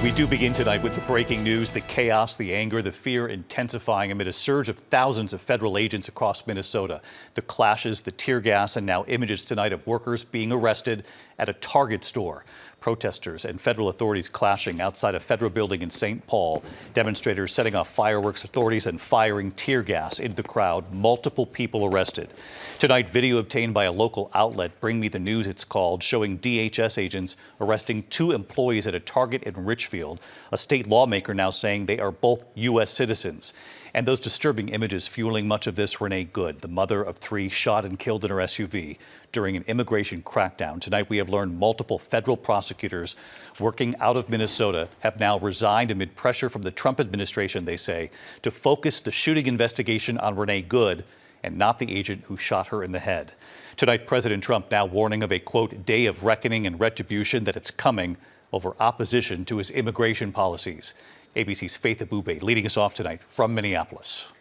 We do begin tonight with the breaking news, the chaos, the anger, the fear intensifying amid a surge of thousands of federal agents across Minnesota. The clashes, the tear gas, and now images tonight of workers being arrested at a Target store. Protesters and federal authorities clashing outside a federal building in St. Paul. Demonstrators setting off fireworks, authorities and firing tear gas into the crowd. Multiple people arrested. Tonight, video obtained by a local outlet, Bring Me the News it's called, showing DHS agents arresting 2 employees at a Target in Richfield. A state lawmaker now saying they are both U.S. citizens. And those disturbing images fueling much of this, œGood, the mother of 3 shot and killed in her SUV during an immigration crackdown. Tonight we have learned multiple federal prosecutors working out of Minnesota have now resigned amid pressure from the Trump administration, they say, to focus the shooting investigation on œGood and not the agent who shot her in the head. Tonight, President Trump now warning of a, quote, day of reckoning and retribution that it's coming over opposition to his immigration policies. ABC's œABC leading us off tonight from Minneapolis.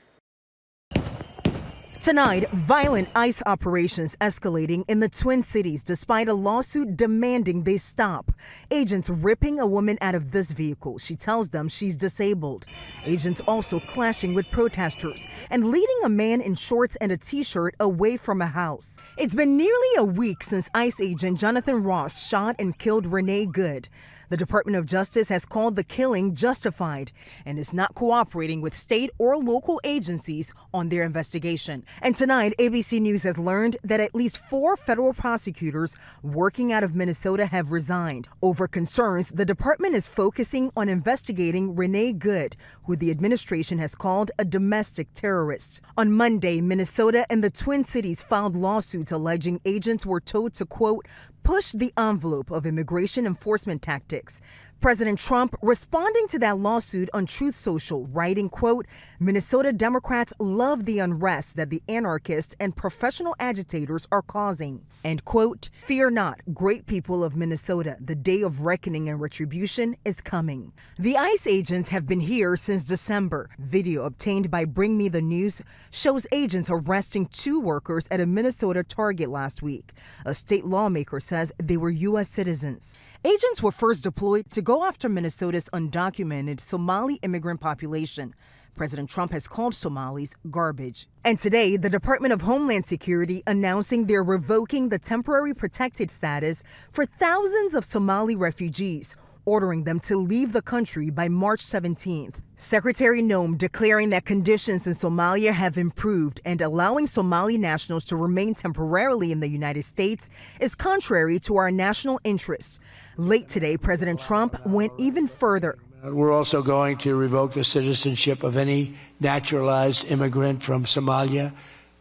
Tonight, violent ICE operations escalating in the Twin Cities despite a lawsuit demanding they stop. Agents ripping a woman out of this vehicle. She tells them she's disabled. Agents also clashing with protesters and leading a man in shorts and a t-shirt away from a house. It's been nearly a week since ICE agent Jonathan Ross shot and killed œGood. The Department of Justice has called the killing justified and is not cooperating with state or local agencies on their investigation. And tonight, ABC News has learned that at least 4 federal prosecutors working out of Minnesota have resigned over concerns the department is focusing on investigating œGood, who the administration has called a domestic terrorist. On Monday, Minnesota and the Twin Cities filed lawsuits alleging agents were told to, quote, push the envelope of immigration enforcement tactics. President Trump responding to that lawsuit on Truth Social, writing, quote, Minnesota Democrats love the unrest that the anarchists and professional agitators are causing. And, quote, fear not, great people of Minnesota, the day of reckoning and retribution is coming. The ICE agents have been here since December. Video obtained by Bring Me the News shows agents arresting 2 workers at a Minnesota Target last week. A state lawmaker says they were U.S. citizens. Agents were first deployed to go after Minnesota's undocumented Somali immigrant population. President Trump has called Somalis garbage. And today, the Department of Homeland Security announcing they're revoking the temporary protected status for thousands of Somali refugees, ordering them to leave the country by March 17th. Secretary Noem declaring that conditions in Somalia have improved and allowing Somali nationals to remain temporarily in the United States is contrary to our national interests. Late today, President Trump went even further. We're also going to revoke the citizenship of any naturalized immigrant from Somalia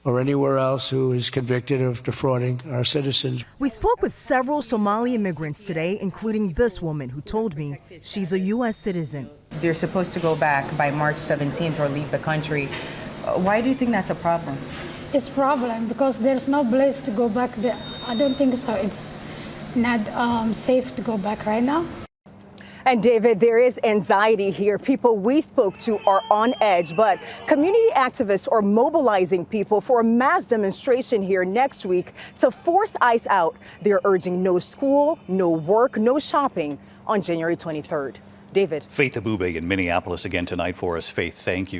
or anywhere else who is convicted of defrauding our citizens. We spoke with several Somali immigrants today, including this woman who told me she's a U.S. citizen. They're supposed to go back by March 17th or leave the country. Why do you think that's a problem? It's a problem because there's no place to go back there. I don't think so. It's not safe to go back right now. And David, there is anxiety here. People we spoke to are on edge, but community activists are mobilizing people for a mass demonstration here next week to force ICE out. They're urging no school, no work, no shopping on January 23rd. David. œABC in Minneapolis again tonight for us. Faith, thank you.